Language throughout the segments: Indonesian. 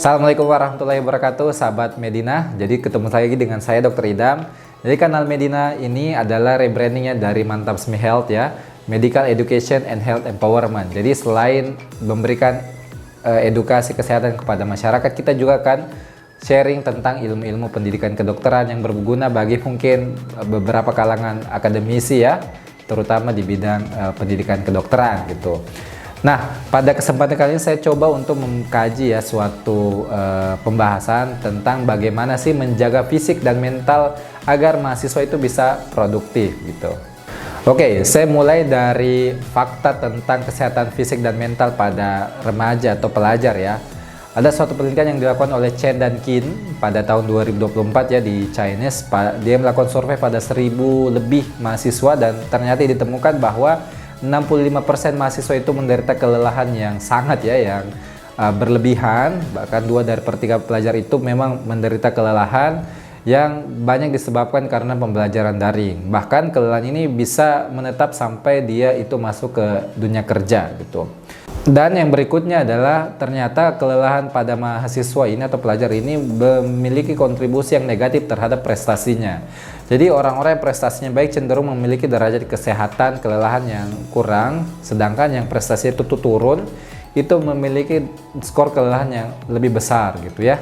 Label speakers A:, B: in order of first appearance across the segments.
A: Assalamualaikum warahmatullahi wabarakatuh, sahabat Medina. Jadi ketemu lagi dengan saya Dr. Idam. Jadi kanal Medina ini adalah rebrandingnya dari Mantap SME Health ya, Medical Education and Health Empowerment. Jadi selain memberikan edukasi kesehatan kepada masyarakat, kita juga akan sharing tentang ilmu-ilmu pendidikan kedokteran yang berguna bagi mungkin beberapa kalangan akademisi ya, terutama di bidang pendidikan kedokteran gitu. Nah, pada kesempatan kali ini saya coba untuk mengkaji ya suatu pembahasan tentang bagaimana sih menjaga fisik dan mental agar mahasiswa itu bisa produktif gitu. Oke, saya mulai dari fakta tentang kesehatan fisik dan mental pada remaja atau pelajar ya. Ada suatu penelitian yang dilakukan oleh Chen dan Qin pada tahun 2024 ya di Chinese. Dia melakukan survei pada 1000 lebih mahasiswa dan ternyata ditemukan bahwa 65% mahasiswa itu menderita kelelahan yang sangat ya, yang berlebihan. Bahkan 2 dari per 3 pelajar itu memang menderita kelelahan yang banyak disebabkan karena pembelajaran daring. Bahkan kelelahan ini bisa menetap sampai dia itu masuk ke dunia kerja gitu. Dan yang berikutnya adalah ternyata kelelahan pada mahasiswa ini atau pelajar ini memiliki kontribusi yang negatif terhadap prestasinya. Jadi orang-orang yang prestasinya baik cenderung memiliki derajat kesehatan kelelahan yang kurang, sedangkan yang prestasinya itu turun itu memiliki skor kelelahan yang lebih besar gitu ya.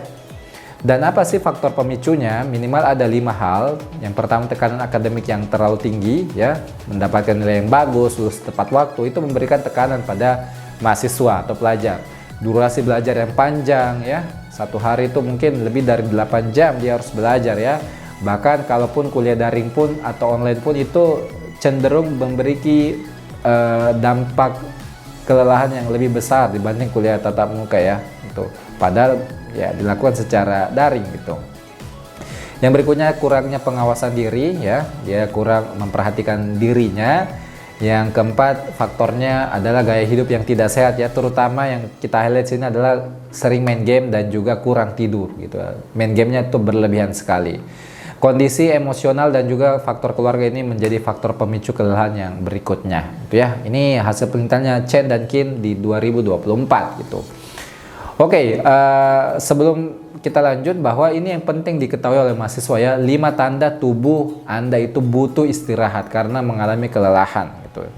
A: Dan apa sih faktor pemicunya? Minimal ada 5 hal. Yang pertama, tekanan akademik yang terlalu tinggi ya, mendapatkan nilai yang bagus, lulus tepat waktu, itu memberikan tekanan pada mahasiswa atau pelajar. Durasi belajar yang panjang ya, 1 hari itu mungkin lebih dari 8 jam dia harus belajar ya. Bahkan kalaupun kuliah daring pun atau online pun itu cenderung memiliki dampak kelelahan yang lebih besar dibanding kuliah tatap muka ya. Itu padahal ya dilakukan secara daring gitu. Yang berikutnya, kurangnya pengawasan diri ya, dia kurang memperhatikan dirinya. Yang keempat, faktornya adalah gaya hidup yang tidak sehat ya, terutama yang kita highlight sini adalah sering main game dan juga kurang tidur gitu. Main gamenya itu berlebihan sekali. Kondisi emosional dan juga faktor keluarga ini menjadi faktor pemicu kelelahan yang berikutnya gitu ya. Ini hasil penelitiannya Chen dan Qin di 2024 gitu. Oke, sebelum kita lanjut, bahwa ini yang penting diketahui oleh mahasiswa ya, 5 tanda tubuh Anda itu butuh istirahat karena mengalami kelelahan gitu.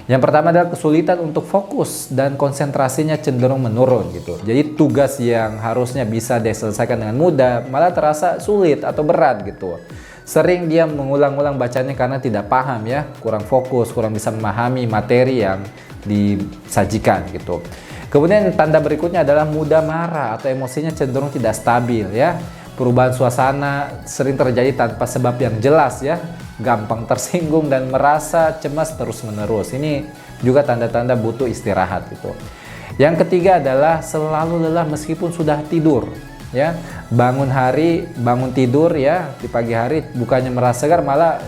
A: Yang pertama adalah kesulitan untuk fokus dan konsentrasinya cenderung menurun gitu. Jadi tugas yang harusnya bisa diselesaikan dengan mudah malah terasa sulit atau berat gitu. Sering dia mengulang-ulang bacanya karena tidak paham ya, kurang fokus, kurang bisa memahami materi yang disajikan gitu. Kemudian tanda berikutnya adalah mudah marah atau emosinya cenderung tidak stabil ya. Perubahan suasana sering terjadi tanpa sebab yang jelas ya. Gampang tersinggung dan merasa cemas terus-menerus. Ini juga tanda-tanda butuh istirahat gitu. Yang ketiga adalah selalu lelah meskipun sudah tidur ya. Bangun tidur ya di pagi hari bukannya merasa segar malah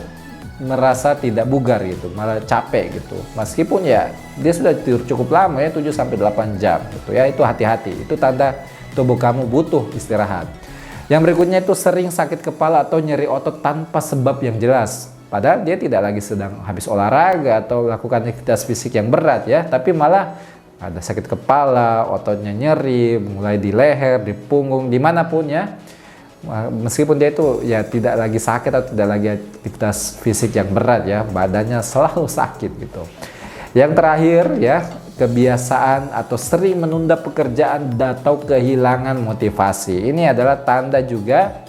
A: merasa tidak bugar gitu, malah capek gitu. Meskipun ya dia sudah tidur cukup lama ya, 7 sampai 8 jam gitu ya. Itu hati-hati. Itu tanda tubuh kamu butuh istirahat. Yang berikutnya itu sering sakit kepala atau nyeri otot tanpa sebab yang jelas. Padahal dia tidak lagi sedang habis olahraga atau lakukan aktivitas fisik yang berat ya, tapi malah ada sakit kepala, ototnya nyeri, mulai di leher, di punggung, dimanapun ya. Meskipun dia itu ya tidak lagi sakit atau tidak lagi aktivitas fisik yang berat ya, badannya selalu sakit gitu. Yang terakhir ya, kebiasaan atau sering menunda pekerjaan atau kehilangan motivasi. Ini adalah tanda juga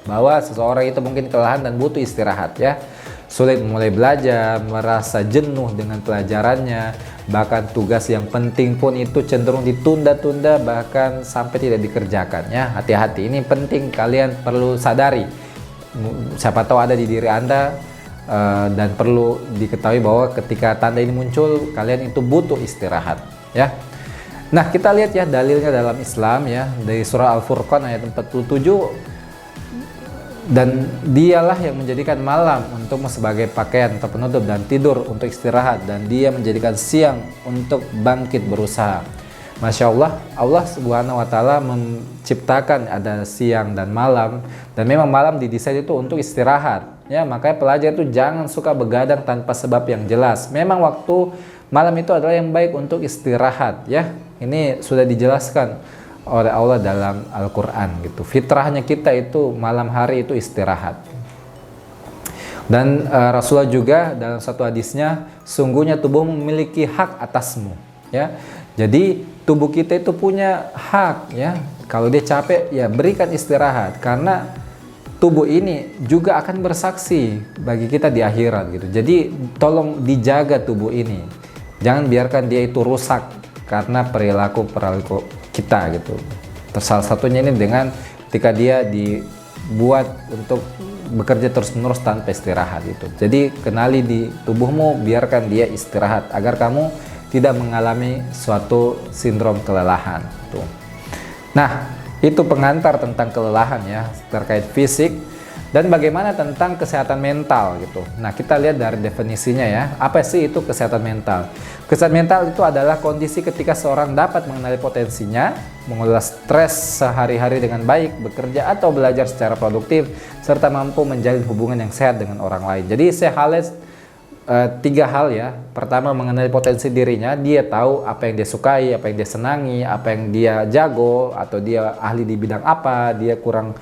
A: bahwa seseorang itu mungkin kelelahan dan butuh istirahat ya. Sulit mulai belajar, merasa jenuh dengan pelajarannya, bahkan tugas yang penting pun itu cenderung ditunda-tunda bahkan sampai tidak dikerjakan ya. Hati-hati, ini penting kalian perlu sadari. Siapa tahu ada di diri Anda dan perlu diketahui bahwa ketika tanda ini muncul kalian itu butuh istirahat ya. Nah, kita lihat ya dalilnya dalam Islam ya, dari surah Al-Furqan ayat 47. Dan dialah yang menjadikan malam untuk sebagai pakaian atau penutup dan tidur untuk istirahat, dan dia menjadikan siang untuk bangkit berusaha. Masya Allah, Allah Subhanahu wa Ta'ala menciptakan ada siang dan malam, dan memang malam didesain itu untuk istirahat ya. Makanya pelajar itu jangan suka begadang tanpa sebab yang jelas. Memang waktu malam itu adalah yang baik untuk istirahat ya. Ini sudah dijelaskan oleh Allah dalam Al-Quran gitu. Fitrahnya kita itu malam hari itu istirahat. Dan Rasulullah juga dalam satu hadisnya, sungguhnya tubuh memiliki hak atasmu, ya. Jadi tubuh kita itu punya hak, ya. Kalau dia capek, ya berikan istirahat, karena tubuh ini juga akan bersaksi bagi kita di akhirat gitu. Jadi tolong dijaga tubuh ini, jangan biarkan dia itu rusak karena perilaku kita gitu. Salah satunya ini dengan ketika dia dibuat untuk bekerja terus-menerus tanpa istirahat itu. Jadi kenali di tubuhmu, biarkan dia istirahat agar kamu tidak mengalami suatu sindrom kelelahan tuh. Nah, itu pengantar tentang kelelahan ya, terkait fisik. Dan bagaimana tentang kesehatan mental gitu. Nah, kita lihat dari definisinya ya. Apa sih itu kesehatan mental? Kesehatan mental itu adalah kondisi ketika seorang dapat mengenali potensinya, mengelola stres sehari-hari dengan baik, bekerja atau belajar secara produktif, serta mampu menjalin hubungan yang sehat dengan orang lain. Jadi saya highlight tiga hal ya. Pertama, mengenali potensi dirinya. Dia tahu apa yang dia sukai, apa yang dia senangi, apa yang dia jago, atau dia ahli di bidang apa, dia kurang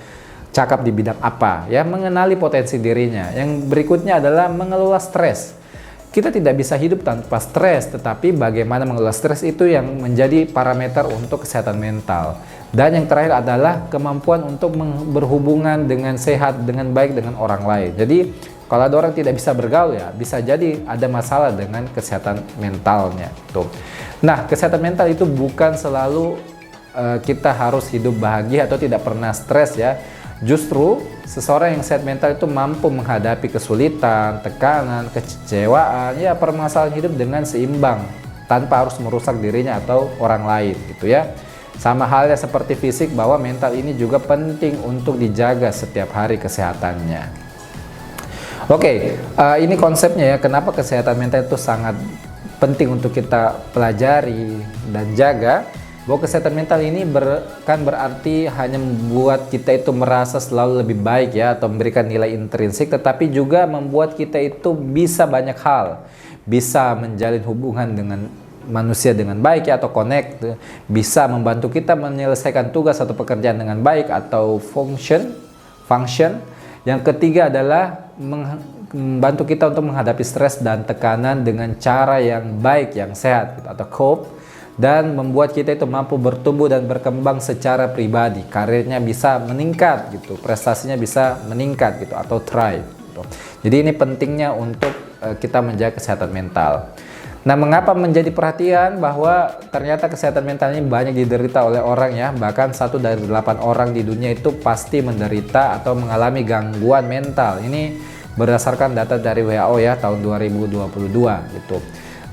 A: cakap di bidang apa, ya, mengenali potensi dirinya. Yang berikutnya adalah mengelola stres. Kita tidak bisa hidup tanpa stres, tetapi bagaimana mengelola stres itu yang menjadi parameter untuk kesehatan mental. Dan yang terakhir adalah kemampuan untuk berhubungan dengan sehat, dengan baik dengan orang lain. Jadi kalau ada orang tidak bisa bergaul, ya bisa jadi ada masalah dengan kesehatan mentalnya tuh. Nah, kesehatan mental itu bukan selalu kita harus hidup bahagia atau tidak pernah stres ya. Justru seseorang yang sehat mental itu mampu menghadapi kesulitan, tekanan, kecewaan, ya permasalahan hidup dengan seimbang tanpa harus merusak dirinya atau orang lain gitu ya. Sama halnya seperti fisik, bahwa mental ini juga penting untuk dijaga setiap hari kesehatannya. Oke, ini konsepnya ya, kenapa kesehatan mental itu sangat penting untuk kita pelajari dan jaga. Bahwa kesehatan mental ini kan berarti hanya membuat kita itu merasa selalu lebih baik ya, atau memberikan nilai intrinsik, tetapi juga membuat kita itu bisa banyak hal, bisa menjalin hubungan dengan manusia dengan baik ya, atau connect, bisa membantu kita menyelesaikan tugas atau pekerjaan dengan baik atau function. Yang ketiga adalah membantu kita untuk menghadapi stres dan tekanan dengan cara yang baik, yang sehat gitu, atau cope. Dan membuat kita itu mampu bertumbuh dan berkembang secara pribadi, karirnya bisa meningkat gitu, prestasinya bisa meningkat gitu, atau thrive gitu. Jadi ini pentingnya untuk kita menjaga kesehatan mental. Nah, mengapa menjadi perhatian? Bahwa ternyata kesehatan mental ini banyak diderita oleh orang ya, bahkan 1 dari 8 orang di dunia itu pasti menderita atau mengalami gangguan mental. Ini berdasarkan data dari WHO ya, tahun 2022 gitu.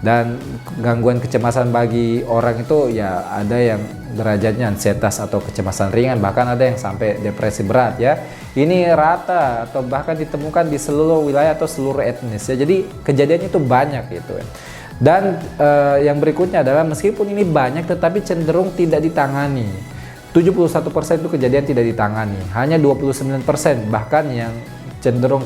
A: Dan gangguan kecemasan bagi orang itu ya ada yang derajatnya ansietas atau kecemasan ringan, bahkan ada yang sampai depresi berat ya. Ini rata atau bahkan ditemukan di seluruh wilayah atau seluruh etnis ya. Jadi kejadiannya itu banyak gitu ya. Dan yang berikutnya adalah meskipun ini banyak tetapi cenderung tidak ditangani. 71% itu kejadian tidak ditangani, hanya 29% bahkan yang cenderung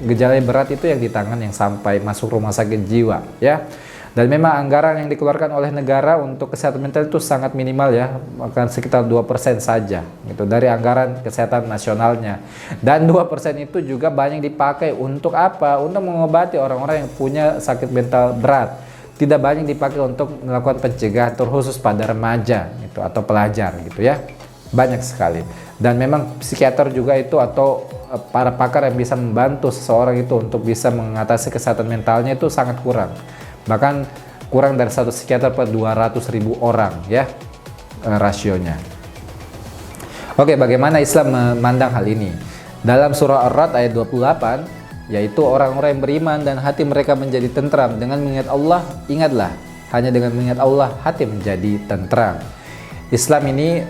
A: gejala berat itu yang ditangani, yang sampai masuk rumah sakit jiwa ya. Dan memang anggaran yang dikeluarkan oleh negara untuk kesehatan mental itu sangat minimal ya, bahkan sekitar 2% saja gitu dari anggaran kesehatan nasionalnya. Dan 2% itu juga banyak dipakai untuk apa? Untuk mengobati orang-orang yang punya sakit mental berat. Tidak banyak dipakai untuk melakukan pencegahan terkhusus pada remaja gitu, atau pelajar gitu ya. Banyak sekali. Dan memang psikiater juga itu, atau para pakar yang bisa membantu seseorang itu untuk bisa mengatasi kesehatan mentalnya itu sangat kurang. Bahkan kurang dari 1 psikiater per 200.000 orang ya rasionya. Oke, bagaimana Islam memandang hal ini? Dalam surah Ar-Ra'd ayat 28, yaitu orang-orang yang beriman dan hati mereka menjadi tentram dengan mengingat Allah, ingatlah, hanya dengan mengingat Allah hati menjadi tentram. Islam ini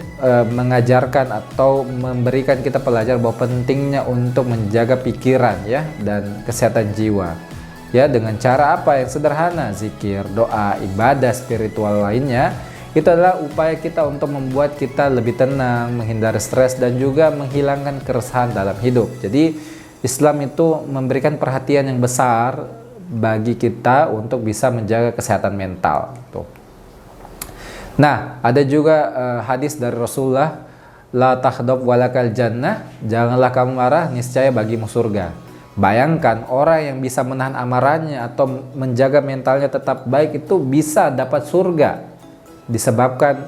A: mengajarkan atau memberikan kita pelajaran bahwa pentingnya untuk menjaga pikiran ya dan kesehatan jiwa. Ya, dengan cara apa yang sederhana, zikir, doa, ibadah spiritual lainnya, itu adalah upaya kita untuk membuat kita lebih tenang, menghindari stres, dan juga menghilangkan keresahan dalam hidup. Jadi Islam itu memberikan perhatian yang besar bagi kita untuk bisa menjaga kesehatan mental tuh. Nah, ada juga hadis dari Rasulullah, la takhdab walakal jannah, janganlah kamu marah, niscaya bagimu surga. Bayangkan orang yang bisa menahan amarahnya atau menjaga mentalnya tetap baik itu bisa dapat surga disebabkan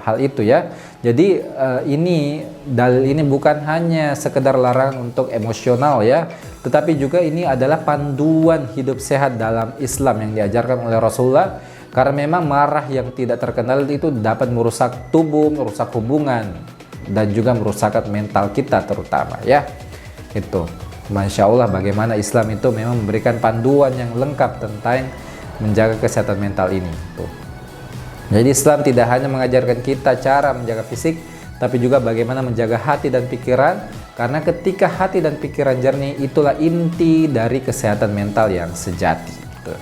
A: hal itu ya. Jadi ini dalil ini bukan hanya sekedar larangan untuk emosional ya, tetapi juga ini adalah panduan hidup sehat dalam Islam yang diajarkan oleh Rasulullah. Karena memang marah yang tidak terkendali itu dapat merusak tubuh, merusak hubungan, dan juga merusak mental kita terutama ya. Itu Masya Allah bagaimana Islam itu memang memberikan panduan yang lengkap tentang menjaga kesehatan mental ini tuh. Jadi Islam tidak hanya mengajarkan kita cara menjaga fisik, tapi juga bagaimana menjaga hati dan pikiran. Karena ketika hati dan pikiran jernih, itulah inti dari kesehatan mental yang sejati tuh.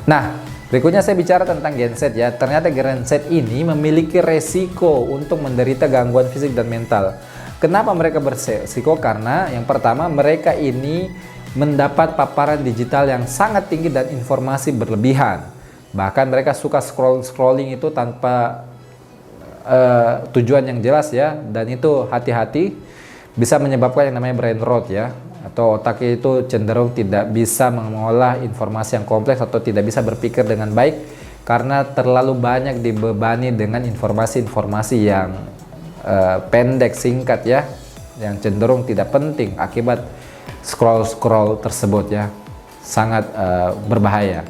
A: Nah, berikutnya saya bicara tentang Gen Z ya. Ternyata Gen Z ini memiliki resiko untuk menderita gangguan fisik dan mental. Kenapa mereka beresiko? Karena yang pertama, mereka ini mendapat paparan digital yang sangat tinggi dan informasi berlebihan. Bahkan mereka suka scrolling itu tanpa tujuan yang jelas ya. Dan itu hati-hati bisa menyebabkan yang namanya brain rot ya, atau otaknya itu cenderung tidak bisa mengolah informasi yang kompleks atau tidak bisa berpikir dengan baik karena terlalu banyak dibebani dengan informasi-informasi yang pendek, singkat ya, yang cenderung tidak penting akibat scroll tersebut ya, sangat berbahaya.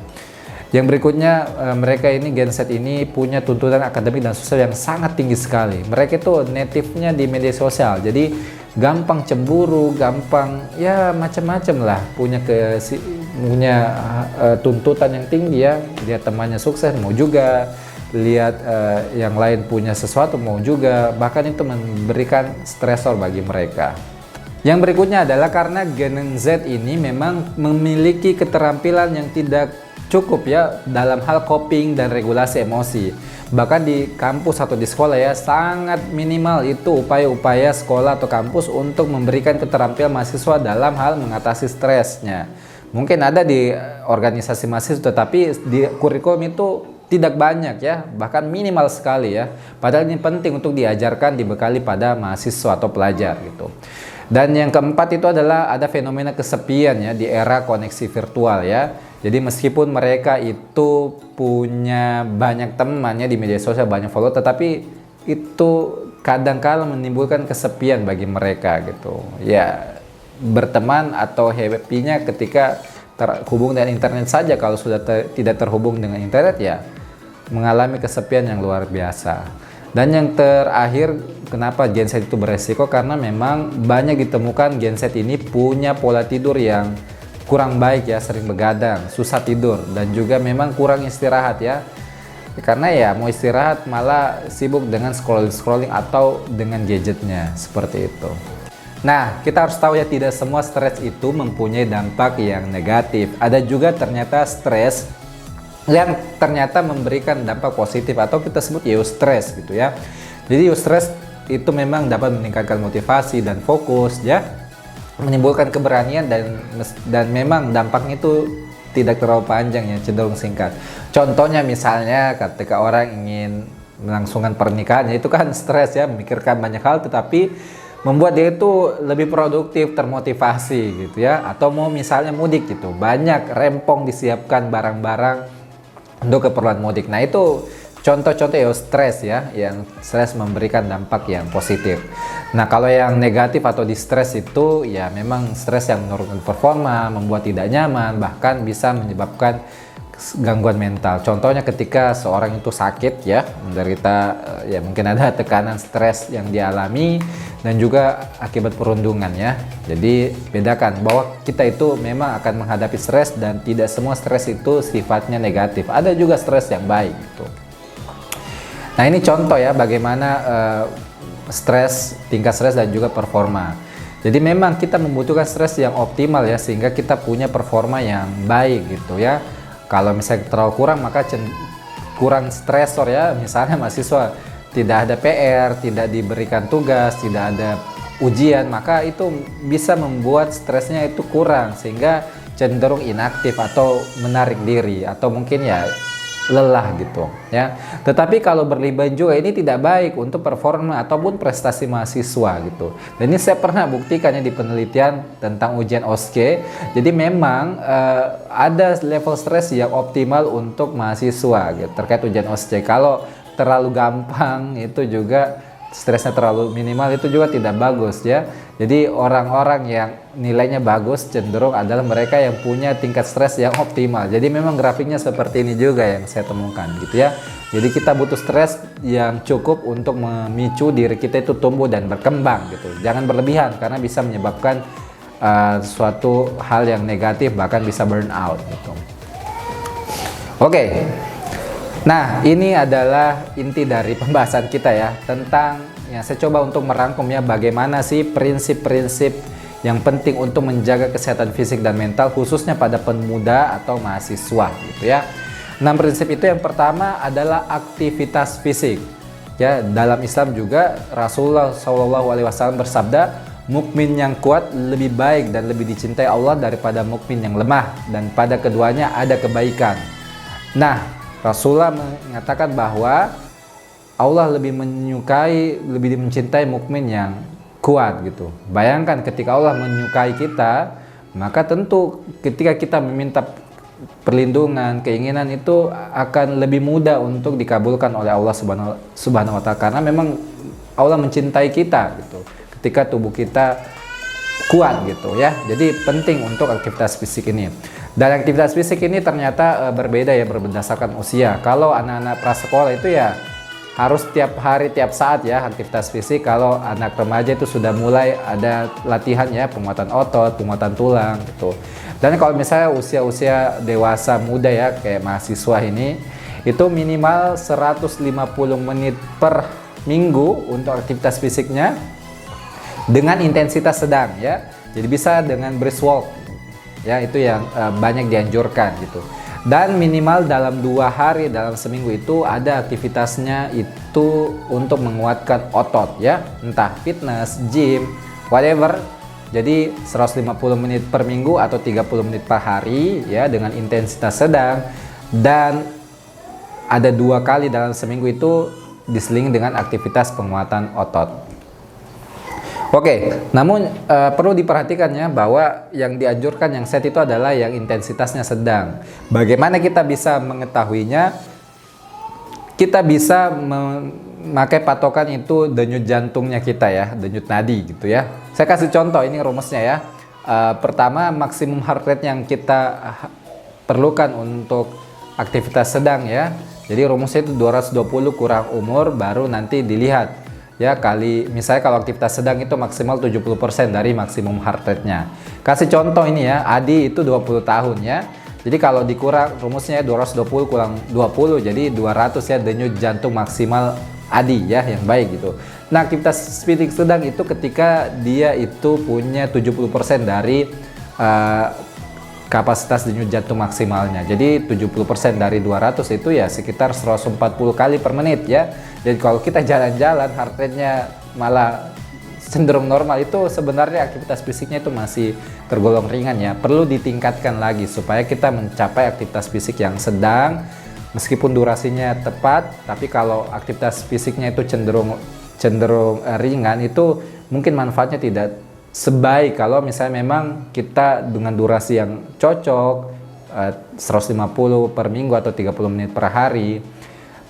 A: Yang berikutnya, mereka ini Gen Z ini punya tuntutan akademik dan sosial yang sangat tinggi sekali. Mereka itu native-nya di media sosial, jadi gampang cemburu, gampang ya macam-macam lah, punya tuntutan yang tinggi ya. Lihat temannya sukses mau juga, lihat yang lain punya sesuatu mau juga, bahkan itu memberikan stresor bagi mereka. Yang berikutnya adalah karena Gen Z ini memang memiliki keterampilan yang tidak cukup ya dalam hal coping dan regulasi emosi. Bahkan di kampus atau di sekolah ya, sangat minimal itu upaya-upaya sekolah atau kampus untuk memberikan keterampilan mahasiswa dalam hal mengatasi stresnya. Mungkin ada di organisasi mahasiswa, tetapi di kurikulum itu tidak banyak ya, bahkan minimal sekali ya. Padahal ini penting untuk diajarkan, dibekali pada mahasiswa atau pelajar gitu. Dan yang keempat itu adalah ada fenomena kesepian ya di era koneksi virtual ya. Jadi meskipun mereka itu punya banyak temannya di media sosial, banyak follow, tetapi itu kadang-kala menimbulkan kesepian bagi mereka gitu. Ya, berteman atau happy-nya ketika terhubung dengan internet saja. Kalau sudah tidak terhubung dengan internet ya mengalami kesepian yang luar biasa. Dan yang terakhir, kenapa Gen Z itu beresiko? Karena memang banyak ditemukan Gen Z ini punya pola tidur yang kurang baik ya, sering begadang, susah tidur, dan juga memang kurang istirahat ya. Karena ya mau istirahat malah sibuk dengan scrolling atau dengan gadgetnya, seperti itu. Nah, kita harus tahu ya, tidak semua stres itu mempunyai dampak yang negatif. Ada juga ternyata stres yang ternyata memberikan dampak positif atau kita sebut eustress gitu ya. Jadi eustress itu memang dapat meningkatkan motivasi dan fokus ya, menimbulkan keberanian dan memang dampaknya itu tidak terlalu panjang ya, cenderung singkat. Contohnya misalnya ketika orang ingin melangsungkan pernikahan, ya itu kan stres ya, memikirkan banyak hal tetapi membuat dia itu lebih produktif, termotivasi gitu ya. Atau mau misalnya mudik gitu, banyak rempong disiapkan barang-barang untuk keperluan mudik. Nah itu contoh-contoh ya stres ya, yang stres memberikan dampak yang positif. Nah kalau yang negatif atau distress itu ya memang stres yang menurunkan performa, membuat tidak nyaman, bahkan bisa menyebabkan gangguan mental. Contohnya ketika seorang itu sakit ya, menderita ya mungkin ada tekanan stres yang dialami dan juga akibat perundungan ya. Jadi bedakan bahwa kita itu memang akan menghadapi stres dan tidak semua stres itu sifatnya negatif. Ada juga stres yang baik gitu. Nah ini contoh ya bagaimana tingkat stres dan juga performa. Jadi memang kita membutuhkan stres yang optimal ya, sehingga kita punya performa yang baik gitu ya. Kalau misalnya terlalu kurang maka kurang stresor ya, misalnya mahasiswa tidak ada PR, tidak diberikan tugas, tidak ada ujian, maka itu bisa membuat stresnya itu kurang sehingga cenderung inaktif atau menarik diri, atau mungkin ya lelah gitu ya. Tetapi kalau berlebihan juga ini tidak baik untuk performa ataupun prestasi mahasiswa gitu. Dan ini saya pernah buktikan ya di penelitian tentang ujian OSCE. Jadi memang ada level stres yang optimal untuk mahasiswa gitu, terkait ujian OSCE. Kalau terlalu gampang itu juga stresnya terlalu minimal, itu juga tidak bagus ya. Jadi orang-orang yang nilainya bagus cenderung adalah mereka yang punya tingkat stres yang optimal. Jadi memang grafiknya seperti ini juga yang saya temukan gitu ya. Jadi kita butuh stres yang cukup untuk memicu diri kita itu tumbuh dan berkembang gitu. Jangan berlebihan karena bisa menyebabkan suatu hal yang negatif, bahkan bisa burn out gitu. Oke. Nah, ini adalah inti dari pembahasan kita ya, tentang ya saya coba untuk merangkum ya bagaimana sih prinsip-prinsip yang penting untuk menjaga kesehatan fisik dan mental khususnya pada pemuda atau mahasiswa gitu ya. 6 prinsip itu, yang pertama adalah aktivitas fisik. Ya, dalam Islam juga Rasulullah SAW bersabda, mukmin yang kuat lebih baik dan lebih dicintai Allah daripada mukmin yang lemah, dan pada keduanya ada kebaikan. Nah, Rasulullah mengatakan bahwa Allah lebih menyukai, lebih mencintai mukmin yang kuat gitu. Bayangkan ketika Allah menyukai kita, maka tentu ketika kita meminta perlindungan, keinginan itu akan lebih mudah untuk dikabulkan oleh Allah Subhanahu wa Ta'ala, karena memang Allah mencintai kita gitu. Ketika tubuh kita kuat gitu ya. Jadi penting untuk aktivitas fisik ini. Dan aktivitas fisik ini ternyata berbeda ya berdasarkan usia. Kalau anak-anak prasekolah itu ya harus tiap hari, tiap saat ya aktivitas fisik. Kalau anak remaja itu sudah mulai ada latihan ya, penguatan otot, penguatan tulang gitu. Dan kalau misalnya usia-usia dewasa muda ya kayak mahasiswa ini, itu minimal 150 menit per minggu untuk aktivitas fisiknya dengan intensitas sedang ya. Jadi bisa dengan brisk walk ya, itu yang banyak dianjurkan gitu. Dan minimal dalam 2 hari dalam seminggu itu ada aktivitasnya itu untuk menguatkan otot ya, entah fitness, gym, whatever. Jadi 150 menit per minggu atau 30 menit per hari ya dengan intensitas sedang, dan ada 2 kali dalam seminggu itu diselingi dengan aktivitas penguatan otot. Oke, namun perlu diperhatikan ya bahwa yang dianjurkan yang set itu adalah yang intensitasnya sedang. Bagaimana kita bisa mengetahuinya? Kita bisa memakai patokan itu denyut jantungnya kita ya, denyut nadi gitu ya. Saya kasih contoh, ini rumusnya ya. Pertama, maksimum heart rate yang kita perlukan untuk aktivitas sedang ya. Jadi rumusnya itu 220 kurang umur, baru nanti dilihat ya kali, misalnya kalau aktivitas sedang itu maksimal 70% dari maksimum heart rate-nya. Kasih contoh ini ya, Adi itu 20 tahun ya. Jadi kalau dikurang rumusnya 220 kurang 20, jadi 200 ya denyut jantung maksimal Adi ya, yang baik gitu. Nah, aktivitas fisik sedang itu ketika dia itu punya 70% dari kapasitas denyut jantung maksimalnya. Jadi 70% dari 200 itu ya sekitar 140 kali per menit ya. Jadi kalau kita jalan-jalan heart rate-nya malah cenderung normal, itu sebenarnya aktivitas fisiknya itu masih tergolong ringan ya. Perlu ditingkatkan lagi supaya kita mencapai aktivitas fisik yang sedang meskipun durasinya tepat, tapi kalau aktivitas fisiknya itu cenderung ringan, itu mungkin manfaatnya tidak sebaik kalau misalnya memang kita dengan durasi yang cocok 150 per minggu atau 30 menit per hari,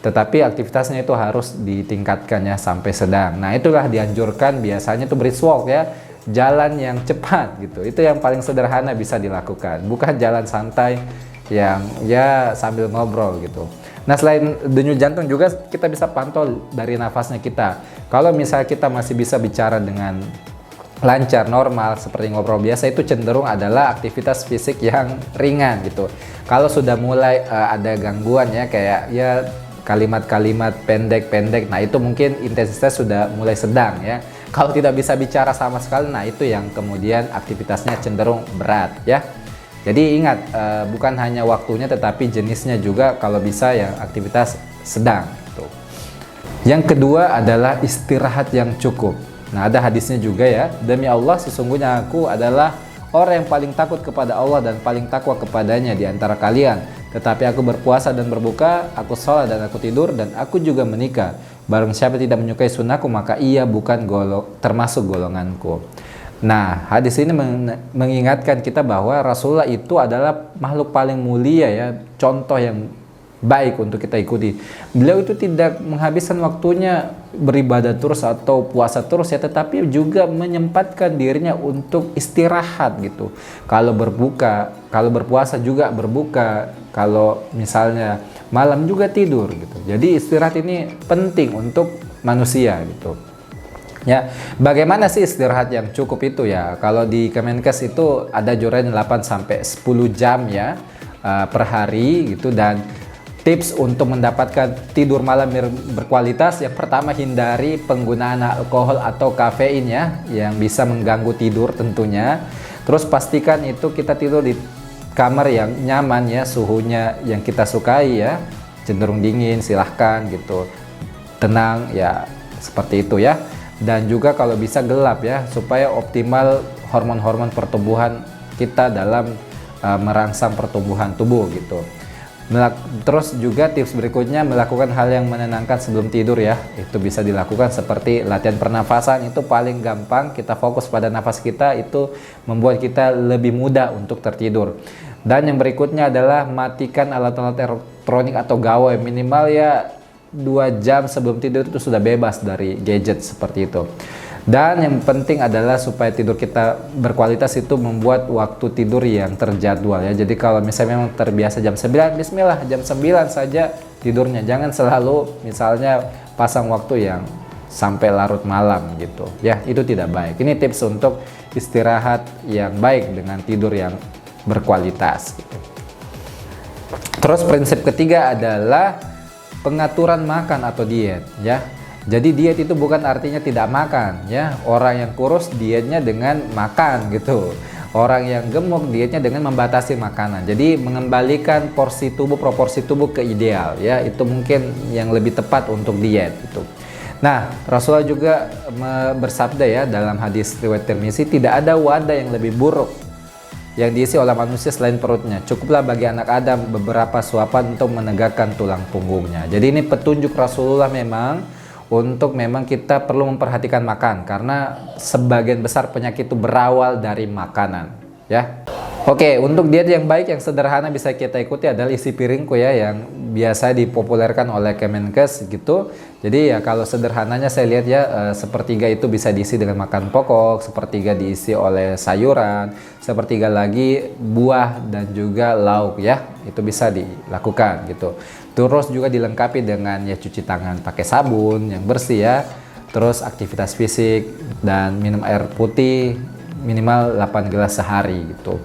A: tetapi aktivitasnya itu harus ditingkatkan ya sampai sedang. Nah, itulah dianjurkan biasanya itu brisk walk ya, jalan yang cepat gitu. Itu yang paling sederhana bisa dilakukan, bukan jalan santai yang ya sambil ngobrol gitu. Nah, selain denyut jantung juga kita bisa pantau dari nafasnya kita. Kalau misalnya kita masih bisa bicara dengan lancar, normal, seperti ngobrol biasa, itu cenderung adalah aktivitas fisik yang ringan gitu. Kalau sudah mulai ada gangguan ya, kayak ya kalimat-kalimat pendek-pendek, nah itu mungkin intensitas sudah mulai sedang ya. Kalau tidak bisa bicara sama sekali, nah itu yang kemudian aktivitasnya cenderung berat ya. Jadi ingat, bukan hanya waktunya tetapi jenisnya juga kalau bisa yang aktivitas sedang gitu. Yang kedua adalah istirahat yang cukup. Nah, ada hadisnya juga ya, demi Allah sesungguhnya aku adalah orang yang paling takut kepada Allah dan paling takwa kepadanya di antara kalian. Tetapi aku berpuasa dan berbuka, aku sholat dan aku tidur, dan aku juga menikah. Barang siapa tidak menyukai sunnahku, maka ia bukan termasuk golonganku. Nah, hadis ini mengingatkan kita bahwa Rasulullah itu adalah makhluk paling mulia ya, contoh yang baik untuk kita ikuti. Beliau itu tidak menghabiskan waktunya beribadah terus atau puasa terus ya, tetapi juga menyempatkan dirinya untuk istirahat gitu. Kalau berpuasa juga berbuka, kalau misalnya malam juga tidur gitu. Jadi istirahat ini penting untuk manusia gitu. Ya, bagaimana sih istirahat yang cukup itu ya? Kalau di Kemenkes itu ada joran 8 sampai 10 jam ya per hari gitu. Dan tips untuk mendapatkan tidur malam berkualitas, yang pertama hindari penggunaan alkohol atau kafein ya, yang bisa mengganggu tidur tentunya. Terus pastikan itu kita tidur di kamar yang nyaman ya, suhunya yang kita sukai ya, cenderung dingin silahkan gitu, tenang ya, seperti itu ya. Dan juga kalau bisa gelap ya, supaya optimal hormon-hormon pertumbuhan kita dalam merangsang pertumbuhan tubuh gitu. Terus juga tips berikutnya, melakukan hal yang menenangkan sebelum tidur ya. Itu bisa dilakukan seperti latihan pernafasan, itu paling gampang. Kita fokus pada nafas kita, itu membuat kita lebih mudah untuk tertidur. Dan yang berikutnya adalah matikan alat-alat elektronik atau gawai, minimal ya 2 jam sebelum tidur itu sudah bebas dari gadget seperti itu. Dan yang penting adalah supaya tidur kita berkualitas, itu membuat waktu tidur yang terjadwal ya. Jadi kalau misalnya memang terbiasa jam 9, bismillah jam 9 saja tidurnya. Jangan selalu misalnya pasang waktu yang sampai larut malam gitu ya, itu tidak baik. Ini tips untuk istirahat yang baik dengan tidur yang berkualitas gitu. Terus prinsip ketiga adalah pengaturan makan atau diet ya. Jadi diet itu bukan artinya tidak makan ya. Orang yang kurus dietnya dengan makan gitu. Orang yang gemuk dietnya dengan membatasi makanan. Jadi mengembalikan porsi tubuh, proporsi tubuh ke ideal ya. Itu mungkin yang lebih tepat untuk diet itu. Nah, Rasulullah juga bersabda ya dalam hadis riwayat Tirmizi, tidak ada wadah yang lebih buruk yang diisi oleh manusia selain perutnya. Cukuplah bagi anak Adam beberapa suapan untuk menegakkan tulang punggungnya. Jadi ini petunjuk Rasulullah memang untuk memang kita perlu memperhatikan makan, karena sebagian besar penyakit itu berawal dari makanan ya. Oke, untuk diet yang baik yang sederhana bisa kita ikuti adalah isi piringku ya, yang biasa dipopulerkan oleh Kemenkes gitu. Jadi ya kalau sederhananya saya lihat ya, sepertiga itu bisa diisi dengan makan pokok, sepertiga diisi oleh sayuran, sepertiga lagi buah dan juga lauk ya. Itu bisa dilakukan gitu. Terus juga dilengkapi dengan ya cuci tangan pakai sabun yang bersih ya. Terus aktivitas fisik dan minum air putih minimal 8 gelas sehari gitu.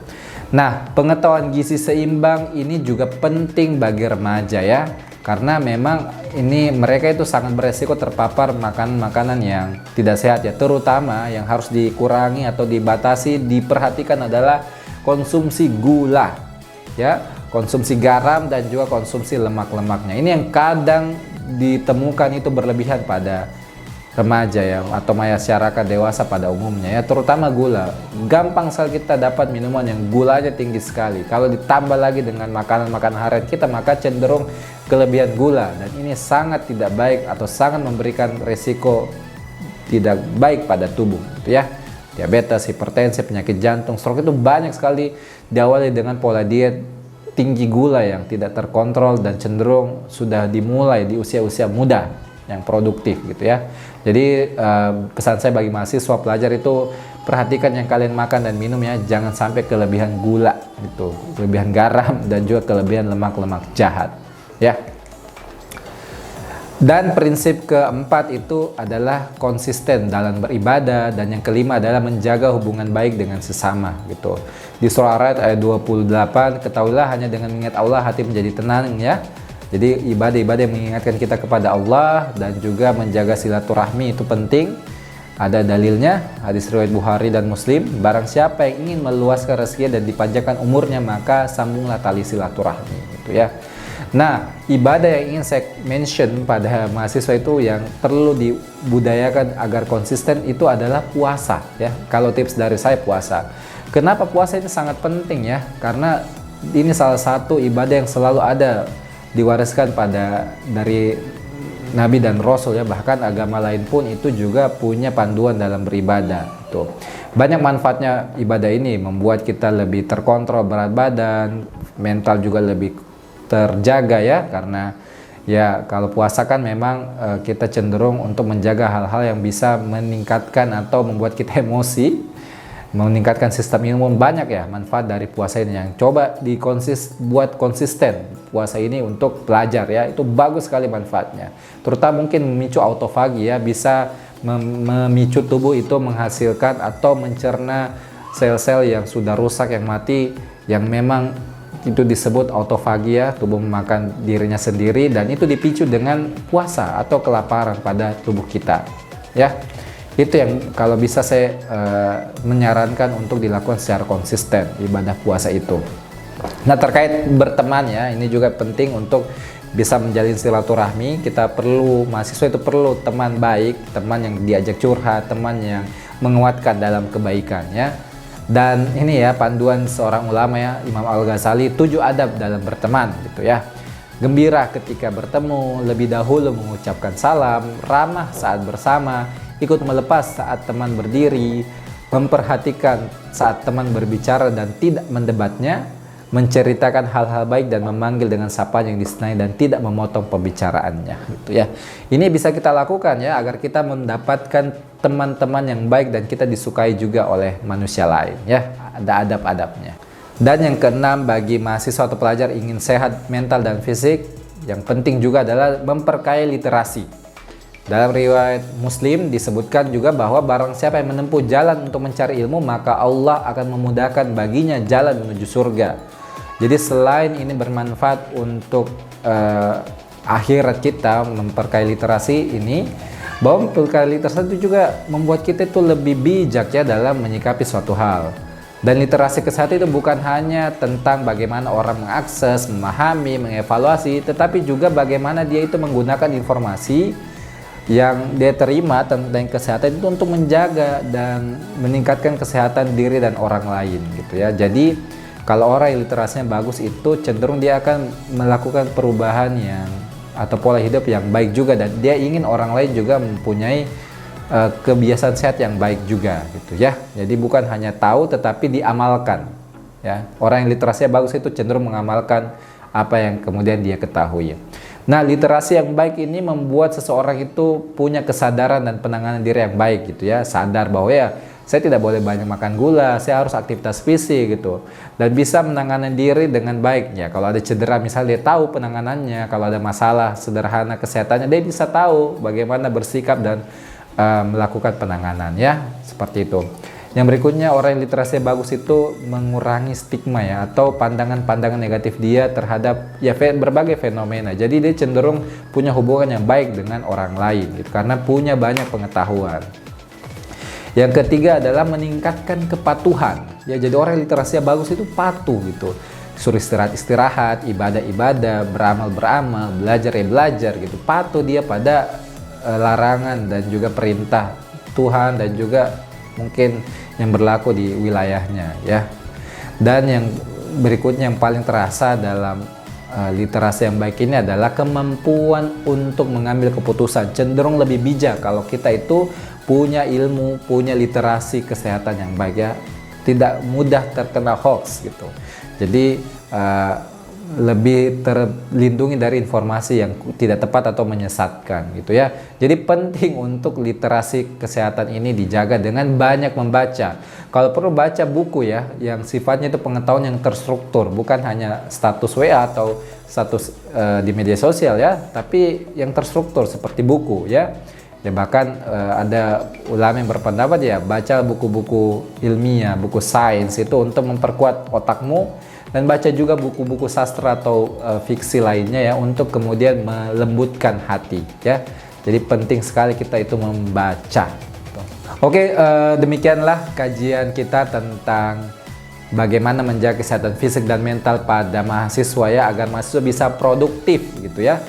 A: Nah, pengetahuan gizi seimbang ini juga penting bagi remaja ya, karena memang ini mereka itu sangat beresiko terpapar makanan-makanan yang tidak sehat ya, terutama yang harus dikurangi atau dibatasi, diperhatikan adalah konsumsi gula ya, konsumsi garam dan juga konsumsi lemak-lemaknya. Ini yang kadang ditemukan itu berlebihan pada remaja ya, atau masyarakat dewasa pada umumnya ya, terutama gula. Gampang sekali kita dapat minuman yang gulanya tinggi sekali. Kalau ditambah lagi dengan makanan-makanan harian kita, maka cenderung kelebihan gula, dan ini sangat tidak baik atau sangat memberikan resiko tidak baik pada tubuh gitu ya. Diabetes, hipertensi, penyakit jantung, stroke itu banyak sekali diawali dengan pola diet tinggi gula yang tidak terkontrol dan cenderung sudah dimulai di usia-usia muda yang produktif gitu ya. Jadi pesan saya bagi mahasiswa pelajar itu, perhatikan yang kalian makan dan minum ya, jangan sampai kelebihan gula gitu, kelebihan garam dan juga kelebihan lemak-lemak jahat ya. Dan prinsip keempat itu adalah konsisten dalam beribadah, dan yang kelima adalah menjaga hubungan baik dengan sesama gitu. Di surah Ar-Ra'd ayat 28, ketahuilah hanya dengan mengingat Allah hati menjadi tenang ya. Jadi ibadah-ibadah yang mengingatkan kita kepada Allah dan juga menjaga silaturahmi itu penting. Ada dalilnya, hadis riwayat Bukhari dan Muslim, barang siapa yang ingin meluaskan rezeki dan dipanjangkan umurnya, maka sambunglah tali silaturahmi gitu ya. Nah, ibadah yang ingin saya mention pada mahasiswa itu yang perlu dibudayakan agar konsisten itu adalah puasa ya. Kalau tips dari saya puasa. Kenapa puasa ini sangat penting ya? Karena ini salah satu ibadah yang selalu ada diwariskan dari Nabi dan Rasul ya, bahkan agama lain pun itu juga punya panduan dalam beribadah. Tuh. Banyak manfaatnya ibadah ini, membuat kita lebih terkontrol berat badan, mental juga lebih terjaga ya, karena ya kalau puasa kan memang kita cenderung untuk menjaga hal-hal yang bisa meningkatkan atau membuat kita emosi, meningkatkan sistem imun. Banyak ya manfaat dari puasa ini, yang coba buat konsisten puasa ini untuk belajar ya, itu bagus sekali manfaatnya, terutama mungkin memicu autofagi ya, bisa memicu tubuh itu menghasilkan atau mencerna sel-sel yang sudah rusak, yang mati, yang memang itu disebut autofagi ya, tubuh memakan dirinya sendiri, dan itu dipicu dengan puasa atau kelaparan pada tubuh kita ya. Itu yang kalau bisa saya menyarankan untuk dilakukan secara konsisten ibadah puasa itu. Nah, terkait berteman ya, ini juga penting untuk bisa menjalin silaturahmi. Mahasiswa itu perlu teman baik, teman yang diajak curhat, teman yang menguatkan dalam kebaikan ya. Dan ini ya panduan seorang ulama ya, Imam Al-Ghazali, 7 adab dalam berteman gitu ya. Gembira ketika bertemu, lebih dahulu mengucapkan salam, ramah saat bersama, ikut melepas saat teman berdiri, memperhatikan saat teman berbicara dan tidak mendebatnya, menceritakan hal-hal baik dan memanggil dengan sapaan yang disenangi dan tidak memotong pembicaraannya gitu ya. Ini bisa kita lakukan ya, agar kita mendapatkan teman-teman yang baik dan kita disukai juga oleh manusia lain ya. Ada adab-adabnya. Dan yang keenam, bagi mahasiswa atau pelajar ingin sehat mental dan fisik, yang penting juga adalah memperkaya literasi. Dalam riwayat Muslim disebutkan juga bahwa barang siapa yang menempuh jalan untuk mencari ilmu, maka Allah akan memudahkan baginya jalan menuju surga. Jadi selain ini bermanfaat untuk akhirat kita, memperkaya literasi ini, bahwa memperkaya literasi itu juga membuat kita itu lebih bijak ya dalam menyikapi suatu hal. Dan literasi kesehatan itu bukan hanya tentang bagaimana orang mengakses, memahami, mengevaluasi, tetapi juga bagaimana dia itu menggunakan informasi yang dia terima tentang kesehatan itu untuk menjaga dan meningkatkan kesehatan diri dan orang lain gitu ya. Jadi kalau orang yang literasinya bagus itu cenderung dia akan melakukan perubahan atau pola hidup yang baik juga, dan dia ingin orang lain juga mempunyai kebiasaan sehat yang baik juga gitu ya. Jadi bukan hanya tahu tetapi diamalkan ya. Orang yang literasinya bagus itu cenderung mengamalkan apa yang kemudian dia ketahui. Nah, literasi yang baik ini membuat seseorang itu punya kesadaran dan penanganan diri yang baik gitu ya. Sadar bahwa ya saya tidak boleh banyak makan gula, saya harus aktivitas fisik gitu, dan bisa menangani diri dengan baik ya. Kalau ada cedera misalnya, dia tahu penanganannya. Kalau ada masalah sederhana kesehatannya, dia bisa tahu bagaimana bersikap dan melakukan penanganan ya, seperti itu. Yang berikutnya, orang yang literasi bagus itu mengurangi stigma ya, atau pandangan-pandangan negatif dia terhadap ya berbagai fenomena. Jadi dia cenderung punya hubungan yang baik dengan orang lain gitu, karena punya banyak pengetahuan. Yang ketiga adalah meningkatkan kepatuhan. Ya, jadi orang yang literasinya bagus itu patuh gitu. Suruh istirahat, ibadah, beramal, belajar gitu. Patuh dia pada larangan dan juga perintah Tuhan, dan juga mungkin yang berlaku di wilayahnya ya. Dan yang berikutnya yang paling terasa dalam literasi yang baik ini adalah kemampuan untuk mengambil keputusan. Cenderung lebih bijak kalau kita itu punya ilmu, punya literasi kesehatan yang baik ya, tidak mudah terkena hoax gitu. Jadi lebih terlindungi dari informasi yang tidak tepat atau menyesatkan gitu ya. Jadi penting untuk literasi kesehatan ini dijaga dengan banyak membaca. Kalau perlu baca buku ya, yang sifatnya itu pengetahuan yang terstruktur, bukan hanya status WA atau status di media sosial ya, tapi yang terstruktur seperti buku ya. Ya, bahkan ada ulama yang berpendapat ya, baca buku-buku ilmiah, buku sains itu untuk memperkuat otakmu, dan baca juga buku-buku sastra atau fiksi lainnya ya, untuk kemudian melembutkan hati ya. Jadi penting sekali kita itu membaca. Oke, demikianlah kajian kita tentang bagaimana menjaga kesehatan fisik dan mental pada mahasiswa ya, agar mahasiswa bisa produktif gitu ya.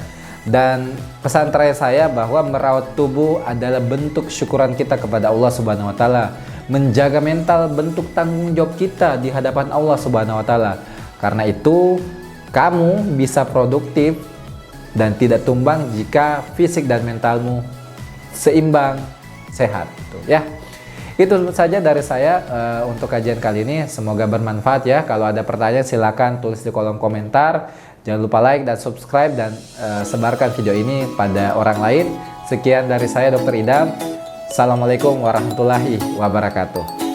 A: Dan pesan terakhir saya bahwa merawat tubuh adalah bentuk syukuran kita kepada Allah Subhanahu wa taala. Menjaga mental bentuk tanggung jawab kita di hadapan Allah Subhanahu wa taala. Karena itu, kamu bisa produktif dan tidak tumbang jika fisik dan mentalmu seimbang, sehat. Tuh, ya. Itu saja dari saya untuk kajian kali ini. Semoga bermanfaat ya. Kalau ada pertanyaan silakan tulis di kolom komentar. Jangan lupa like dan subscribe dan sebarkan video ini pada orang lain. Sekian dari saya Dr. Idam. Assalamualaikum warahmatullahi wabarakatuh.